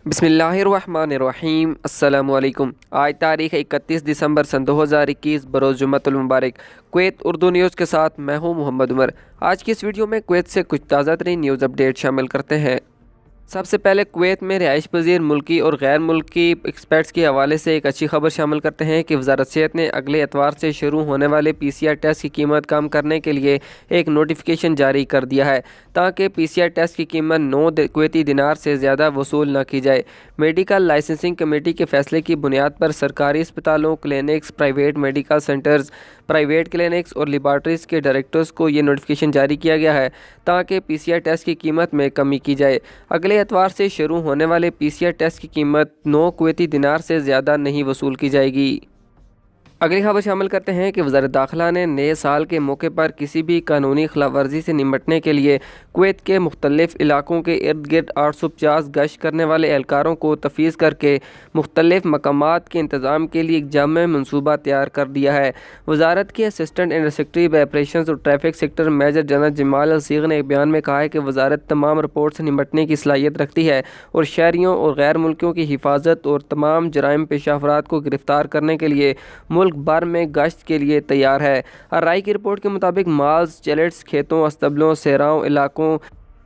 बिस्मिल्लाहिर्रहमानिर्रहीम। अस्सलामु अलैकुम। आज तारीख़ 31 दिसंबर सन 2021 बरोज़ जुम्मतुल मुबारक। कुवैत उर्दू न्यूज़ के साथ मैं हूँ मोहम्मद उमर। आज की इस वीडियो में कुवैत से कुछ ताज़ा तरीन न्यूज़ अपडेट शामिल करते हैं। सबसे पहले कुवैत में रिहाइश पज़ीर मुल्की और गैर मुल्की एक्सपर्ट्स के हवाले से एक अच्छी खबर शामिल करते हैं कि वज़ारत सेहत ने अगले एतवार से शुरू होने वाले PCR टेस्ट की कीमत कम करने के लिए एक नोटिफिकेशन जारी कर दिया है ताकि PCR टेस्ट की कीमत 9 कुवैती दिनार से ज़्यादा वसूल न की जाए। मेडिकल लाइसेंसिंग कमेटी के फैसले की बुनियाद पर सरकारी अस्पतालों, clinics, private medical centres, private clinics और लेबॉर्ट्रीज़ के डायरेक्टर्स को ये नोटिफिकेशन जारी किया गया है ताकि PCR टेस्ट की कीमत में कमी की जाए। अगले एतवार से शुरू होने वाले PCR टेस्ट की कीमत 9 कुवैती दिनार से ज़्यादा नहीं वसूल की जाएगी। अगली खबर शामिल करते हैं कि वज़ारत दाखिला ने नए साल के मौके पर किसी भी कानूनी खिलाफ वर्जी से निपटने के लिए कुवैत के मुख्तलिफ इलाकों के इर्द गिर्द 850 गश्त करने वाले एहलकारों को तफवीज़ करके मुख्तलिफ मकामात के इंतज़ाम के लिए एक जामे मनसूबा तैयार कर दिया है। वज़ारत के असिस्टेंट अंडर सेक्रेटरी ऑपरेशंस और traffic sector major general Jamal Al Sayegh ने एक बयान में कहा है कि वज़ारत तमाम रिपोर्ट से निपटने की सलाहियत रखती है और शहरियों और गैर मुल्कियों की हिफाजत और तमाम जराइम पेशा अफराद को गिरफ़्तार करने के लिए मुल्क भर में गश्त के लिए तैयार है। राय की रिपोर्ट के मुताबिक माल्स, चैलेट्स, खेतों, अस्तबलों, सेराओं इलाकों,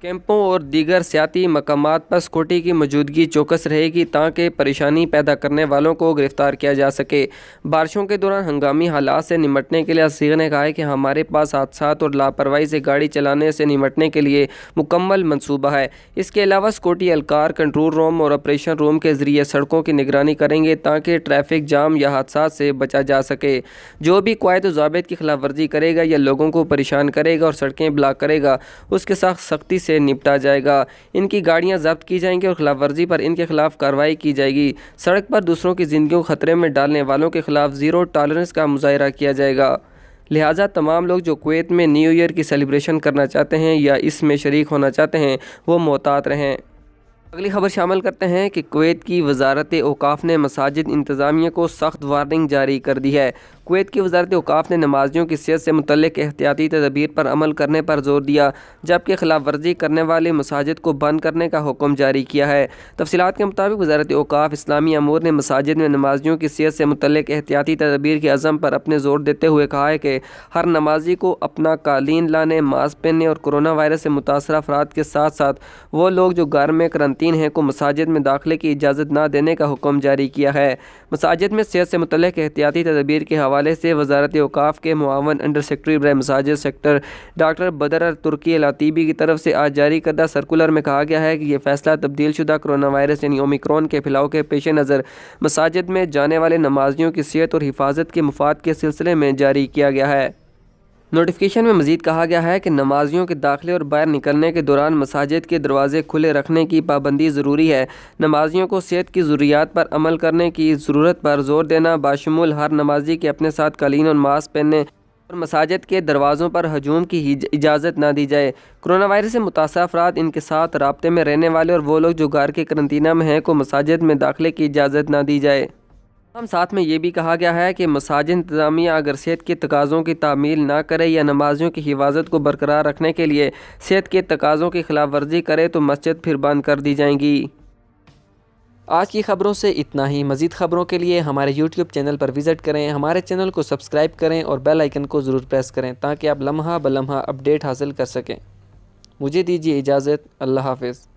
कैंपों और दीगर सियाती मकामात पर सिक्योरिटी की मौजूदगी चौकस रहेगी ताकि परेशानी पैदा करने वालों को गिरफ्तार किया जा सके। बारिशों के दौरान हंगामी हालात से निपटने के लिए अल-सीग ने कहा है कि हमारे पास हादसात और लापरवाही से गाड़ी चलाने से निपटने के लिए मुकम्मल मंसूबा है। इसके अलावा सिक्योरिटी एहलकार कंट्रोल रूम और ऑपरेशन रूम के ज़रिए सड़कों की निगरानी करेंगे ताकि ट्रैफिक जाम या हादसात से बचा जा सके। जो भी क़वायद व ज़ाबित की खिलाफ वर्जी करेगा या लोगों को परेशान करेगा और सड़कें ब्लॉक करेगा, उसके साथ सख्ती से निपटा जाएगा। इनकी गाड़ियां जब्त की जाएंगी और खिलाफ वर्जी पर इनके खिलाफ कार्रवाई की जाएगी। सड़क पर दूसरों की ज़िंदगी को खतरे में डालने वालों के खिलाफ ज़ीरो टॉलरेंस का मुजाहिरा किया जाएगा। लिहाजा तमाम लोग जो कुवैत में न्यू ईयर की सेलिब्रेशन करना चाहते हैं या इसमें शरीक होना चाहते हैं वो मोहतात रहें। अगली खबर शामिल करते हैं कि कुवैत की वज़ारत औक़ाफ़ ने मसाजिद इंतज़ामिया को सख्त वार्निंग जारी कर दी है। कुवैत की वज़ारत औक़ाफ़ ने नमाजियों की सेहत से मुतल्लिक़ एहतियाती तदबीर पर अमल करने पर ज़ोर दिया, जबकि खिलाफ वर्जी करने वाले मसाजिद को बंद करने का हुक्म जारी किया है। तफसीलात के मुताबिक वज़ारत औक़ाफ़ इस्लामी अमूर ने मसाजिद में नमाजियों की सेहत से मुतल्लिक़ एहतियाती तदबीर के अज़म पर अपने ज़ोर देते हुए कहा है कि हर नमाजी को अपना कालीन लाने, मास्क पहनने और कोरोना वायरस से मुतासर अफराद के साथ साथ वो लोग जो घर में करंटीन हैं को मसाजिद में दाखिले की इजाज़त न देने का हुक्म जारी किया है। मसाजिद में सेहत से मुतल्लिक़ एहतियाती तदबीर के हवाले से वज़ारत औक़ाफ़ के मुआवन अंडर सेक्रेटरी बराए मसाजिद सेक्टर डॉक्टर बदर तुर्की अल-अतीबी की तरफ से आज जारी करदा सर्कुलर में कहा गया है कि यह फ़ैसला तब्दील शुदा कोरोना वायरस यानी ओमिक्रॉन के फैलाव के पेश नज़र मसाजिद में जाने वाले नमाजियों की सेहत और हिफाजत के मफाद के सिलसिले में जारी किया गया है। नोटिफिकेशन में मज़ीद कहा गया है कि नमाजियों के दाखिले और बाहर निकलने के दौरान मसाजिद के दरवाज़े खुले रखने की पाबंदी ज़रूरी है। नमाजियों को सेहत की ज़रूरियात पर अमल करने की ज़रूरत पर ज़ोर देना, बाशमूल हर नमाजी के अपने साथ कालीन और मास्क पहनने और मसाजिद के दरवाज़ों पर हजूम की इजाज़त ना दी जाए। कोरोना वायरस से मुतासर अफराद, इनके साथ राब्ते में रहने वाले और वो लोग जो घर के करंटीना में हैं को मसाजिद में दाखिले की इजाज़त ना दी जाए। हम साथ में ये भी कहा गया है कि मसाजिद इंतज़ामिया अगर सेहत के तकाज़ों की तामील ना करे या नमाजियों की हिफाजत को बरकरार रखने के लिए सेहत के तकाज़ों की खिलाफ वर्जी करे तो मस्जिद फिर बंद कर दी जाएंगी। आज की ख़बरों से इतना ही। मज़ीद ख़बरों के लिए हमारे YouTube चैनल पर विज़िट करें, हमारे चैनल को सब्सक्राइब करें और बेल आइकन को ज़रूर प्रेस करें ताकि आप लम्हा ब लम्हा अपडेट हासिल कर सकें। मुझे दीजिए इजाज़त। अल्लाह हाफ़िज़।